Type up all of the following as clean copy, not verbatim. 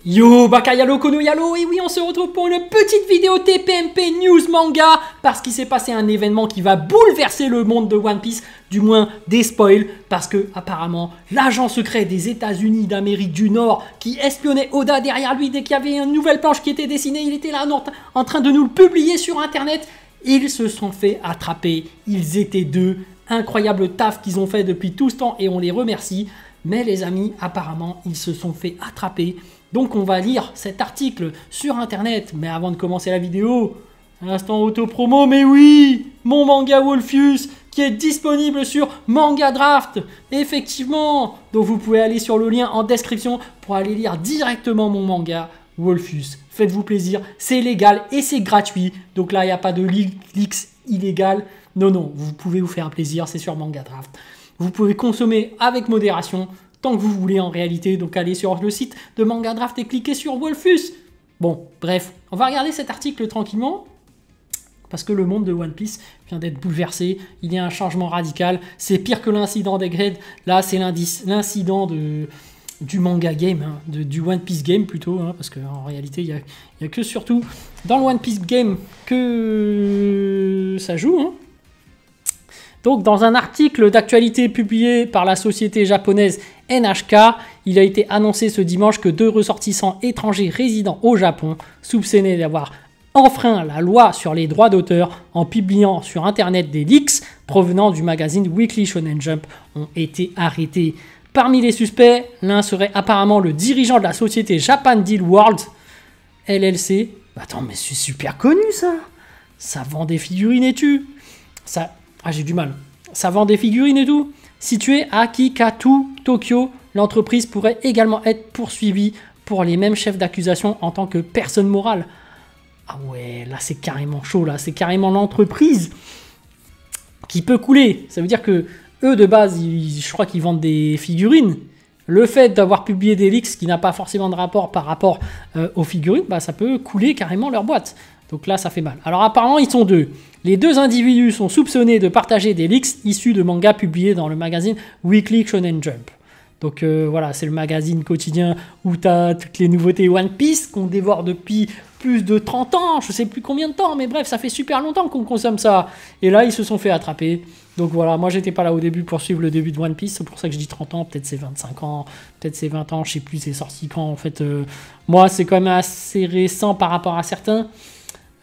Yo, Bakayalo Konoyalo, et oui, on se retrouve pour une petite vidéo TPMP News Manga, parce qu'il s'est passé un événement qui va bouleverser le monde de One Piece, du moins des spoils, parce que apparemment l'agent secret des États-Unis d'Amérique du Nord, qui espionnait Oda derrière lui dès qu'il y avait une nouvelle planche qui était dessinée, il était là en train de nous le publier sur internet, ils se sont fait attraper, ils étaient deux, incroyable taf qu'ils ont fait depuis tout ce temps et on les remercie, mais les amis, apparemment, ils se sont fait attraper. Donc on va lire cet article sur internet, mais avant de commencer la vidéo, un instant auto-promo, mais oui, mon manga Wolfius qui est disponible sur Manga Draft, effectivement. Donc vous pouvez aller sur le lien en description pour aller lire directement mon manga Wolfius. Faites-vous plaisir, c'est légal et c'est gratuit, donc là il n'y a pas de leaks illégal. Non, vous pouvez vous faire un plaisir, c'est sur Manga Draft. Vous pouvez consommer avec modération, tant que vous voulez en réalité, donc allez sur le site de Manga Draft et cliquez sur Wolfius. Bon, bref, on va regarder cet article tranquillement, parce que le monde de One Piece vient d'être bouleversé, il y a un changement radical, c'est pire que l'incident des grades, là c'est l'incident du manga game, hein, du One Piece game plutôt, hein, parce qu'en réalité il y a que surtout dans le One Piece game que ça joue, hein. Donc, dans un article d'actualité publié par la société japonaise NHK, il a été annoncé ce dimanche que 2 ressortissants étrangers résidant au Japon, soupçonnés d'avoir enfreint la loi sur les droits d'auteur en publiant sur Internet des leaks provenant du magazine Weekly Shonen Jump, ont été arrêtés. Parmi les suspects, l'un serait apparemment le dirigeant de la société Japan Deal World, LLC. Attends, mais c'est super connu ça. Ça vend des figurines et tu. J'ai du mal. Ça vend des figurines et tout. Située à Kikatu, Tokyo, l'entreprise pourrait également être poursuivie pour les mêmes chefs d'accusation en tant que personne morale. Ah ouais, là c'est carrément chaud, là. C'est carrément l'entreprise qui peut couler. Ça veut dire que eux, de base, je crois qu'ils vendent des figurines. Le fait d'avoir publié des leaks qui n'a pas forcément de rapport par rapport aux figurines, bah, ça peut couler carrément leur boîte. Donc là, ça fait mal. Alors apparemment, ils sont deux. Les deux individus sont soupçonnés de partager des leaks issus de mangas publiés dans le magazine Weekly Shonen Jump. Donc voilà, c'est le magazine quotidien où tu as toutes les nouveautés One Piece qu'on dévore depuis plus de 30 ans, je sais plus combien de temps, mais bref, ça fait super longtemps qu'on consomme ça. Et là, ils se sont fait attraper. Donc voilà, moi j'étais pas là au début pour suivre le début de One Piece, c'est pour ça que je dis 30 ans, peut-être c'est 25 ans, peut-être c'est 20 ans, je sais plus, c'est sorti quand en fait. Moi, c'est quand même assez récent par rapport à certains.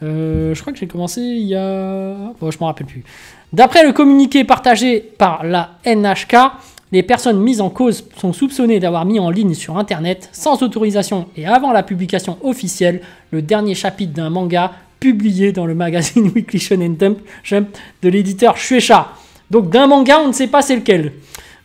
Je crois que j'ai commencé il y a... Bon, je m'en rappelle plus. D'après le communiqué partagé par la NHK, les personnes mises en cause sont soupçonnées d'avoir mis en ligne sur Internet, sans autorisation et avant la publication officielle, le dernier chapitre d'un manga publié dans le magazine Weekly Shonen Jump de l'éditeur Shueisha. Donc d'un manga, on ne sait pas c'est lequel.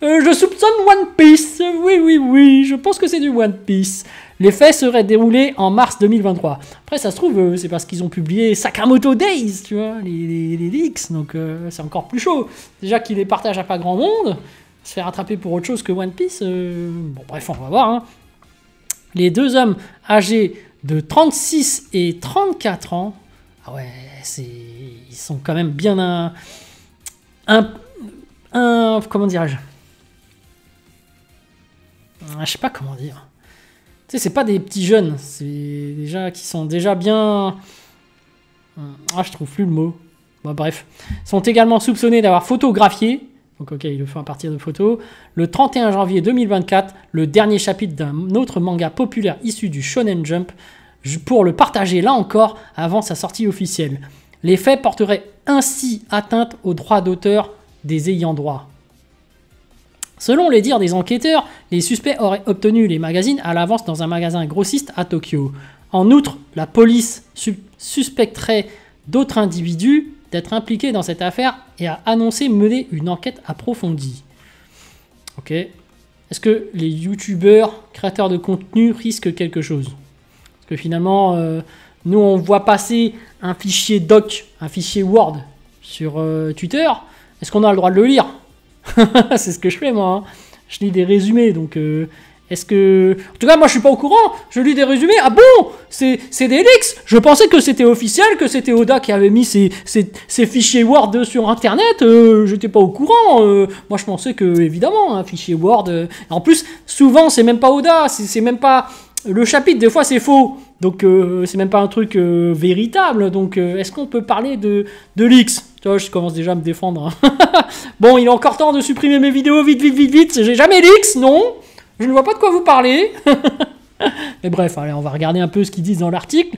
Je soupçonne One Piece. Oui, je pense que c'est du One Piece. Les faits seraient déroulés en mars 2023. Après, ça se trouve, c'est parce qu'ils ont publié Sakamoto Days, tu vois, les leaks, donc c'est encore plus chaud. Déjà qu'ils les partagent à pas grand monde, se faire attraper pour autre chose que One Piece, bon bref, on va voir. Hein. Les deux hommes âgés de 36 et 34 ans, ah ouais, ils sont quand même bien comment dirais-je, je sais pas comment dire. Tu sais, c'est pas des petits jeunes, c'est déjà qui sont déjà bien... Ah, je trouve plus le mot. Bon, bref. Ils sont également soupçonnés d'avoir photographié, donc ok, ils le font à partir de photos, le 31 janvier 2024, le dernier chapitre d'un autre manga populaire issu du Shonen Jump, pour le partager là encore avant sa sortie officielle. Les faits porteraient ainsi atteinte aux droits d'auteur des ayants droit. Selon les dires des enquêteurs, les suspects auraient obtenu les magazines à l'avance dans un magasin grossiste à Tokyo. En outre, la police suspecterait d'autres individus d'être impliqués dans cette affaire et a annoncé mener une enquête approfondie. Ok. Est-ce que les youtubeurs, créateurs de contenu risquent quelque chose? Parce que finalement, nous on voit passer un fichier doc, un fichier Word sur Twitter. Est-ce qu'on a le droit de le lire? C'est ce que je fais moi, hein. Je lis des résumés, donc est-ce que... En tout cas, moi je suis pas au courant, je lis des résumés, ah bon, c'est des leaks. Je pensais que c'était officiel, que c'était Oda qui avait mis ces fichiers Word sur internet, j'étais pas au courant, moi je pensais que, évidemment, un fichier Word... En plus, souvent c'est même pas Oda, c'est même pas le chapitre, des fois, c'est faux. Donc, c'est même pas un truc véritable. Donc, est-ce qu'on peut parler de leaks? Tu vois, je commence déjà à me défendre. Hein. Bon, il est encore temps de supprimer mes vidéos. Vite, vite, vite, vite. J'ai jamais leaks, non. Je ne vois pas de quoi vous parlez. Mais bref, allez, on va regarder un peu ce qu'ils disent dans l'article.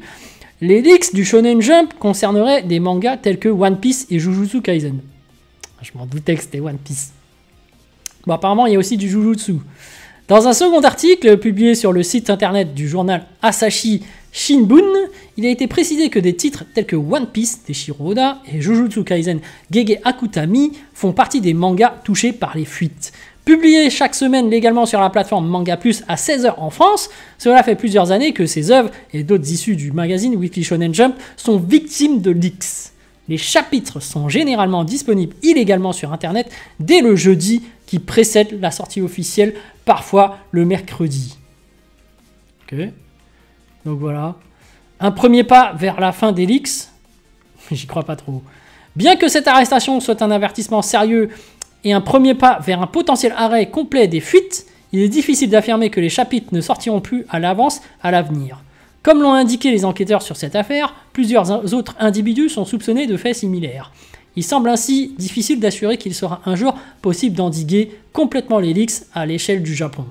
Les leaks du Shonen Jump concerneraient des mangas tels que One Piece et Jujutsu Kaisen. Je m'en doutais que c'était One Piece. Bon, apparemment, il y a aussi du Jujutsu. Dans un second article publié sur le site internet du journal Asahi Shimbun, il a été précisé que des titres tels que One Piece d'Eiichiro Oda et Jujutsu Kaisen Gege Akutami font partie des mangas touchés par les fuites. Publiés chaque semaine légalement sur la plateforme Manga Plus à 16h en France, cela fait plusieurs années que ces œuvres et d'autres issues du magazine Weekly Shonen Jump sont victimes de leaks. Les chapitres sont généralement disponibles illégalement sur internet dès le jeudi qui précède la sortie officielle, parfois le mercredi. Ok. Donc voilà. Un premier pas vers la fin des leaks. J'y crois pas trop. Bien que cette arrestation soit un avertissement sérieux et un premier pas vers un potentiel arrêt complet des fuites, il est difficile d'affirmer que les chapitres ne sortiront plus à l'avance à l'avenir. Comme l'ont indiqué les enquêteurs sur cette affaire, plusieurs autres individus sont soupçonnés de faits similaires. Il semble ainsi difficile d'assurer qu'il sera un jour possible d'endiguer complètement les leaks à l'échelle du Japon.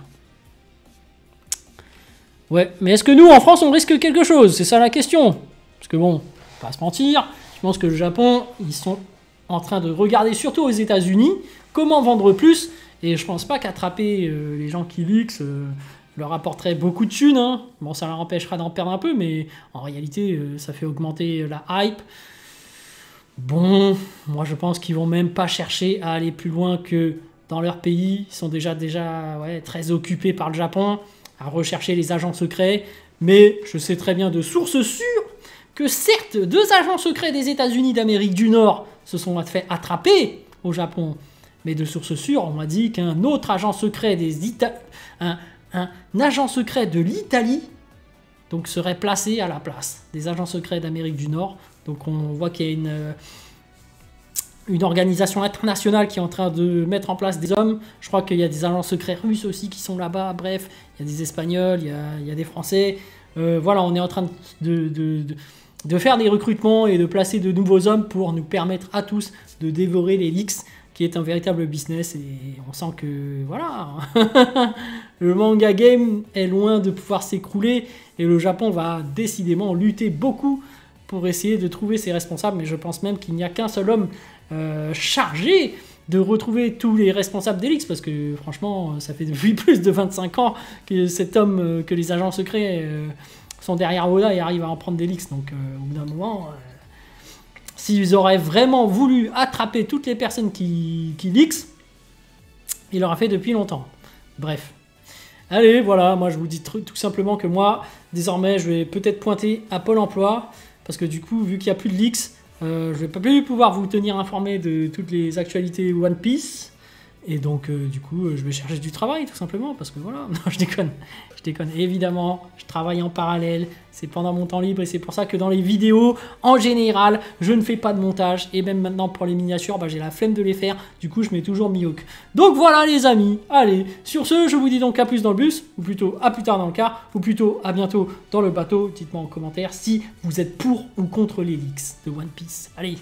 Ouais, mais est-ce que nous, en France, on risque quelque chose? C'est ça la question. Parce que bon, on va pas se mentir, je pense que le Japon, ils sont en train de regarder surtout aux États-Unis comment vendre plus, et je pense pas qu'attraper les gens qui leaks leur apporterait beaucoup de thunes. Hein. Bon, ça leur empêchera d'en perdre un peu, mais en réalité, ça fait augmenter la hype. Bon, moi je pense qu'ils vont même pas chercher à aller plus loin que dans leur pays. Ils sont déjà ouais, très occupés par le Japon, à rechercher les agents secrets. Mais je sais très bien de sources sûres que certes, 2 agents secrets des États-Unis d'Amérique du Nord se sont fait attraper au Japon. Mais de sources sûres, on m'a dit qu'un autre agent secret un agent secret de l'Italie donc serait placé à la place des agents secrets d'Amérique du Nord. Donc on voit qu'il y a une organisation internationale qui est en train de mettre en place des hommes. Je crois qu'il y a des agents secrets russes aussi qui sont là-bas. Bref, il y a des Espagnols, il y a des Français. Voilà, on est en train de faire des recrutements et de placer de nouveaux hommes pour nous permettre à tous de dévorer les leaks, qui est un véritable business. Et on sent que, voilà, le manga game est loin de pouvoir s'écrouler et le Japon va décidément lutter beaucoup pour essayer de trouver ses responsables. Mais je pense même qu'il n'y a qu'un seul homme chargé de retrouver tous les responsables des leaks, parce que franchement, ça fait depuis plus de 25 ans que cet homme, que les agents secrets sont derrière Oda et arrivent à en prendre des leaks. Donc au bout d'un moment, s'ils auraient vraiment voulu attraper toutes les personnes qui leaks, il l'auraient fait depuis longtemps. Bref. Allez, voilà, moi je vous dis tout simplement que moi, désormais, je vais peut-être pointer à Pôle emploi, parce que du coup, vu qu'il n'y a plus de leaks, je vais pas plus pouvoir vous tenir informé de toutes les actualités One Piece. Et donc, du coup, je vais chercher du travail, tout simplement, parce que voilà, non, je déconne. Évidemment, je travaille en parallèle, c'est pendant mon temps libre, et c'est pour ça que dans les vidéos, en général, je ne fais pas de montage, et même maintenant, pour les miniatures, bah, j'ai la flemme de les faire, du coup, je mets toujours Mihawk. Donc voilà, les amis, allez, sur ce, je vous dis donc à plus dans le bus, ou plutôt à plus tard dans le car, ou plutôt à bientôt dans le bateau. Dites-moi en commentaire si vous êtes pour ou contre les leaks de One Piece. Allez.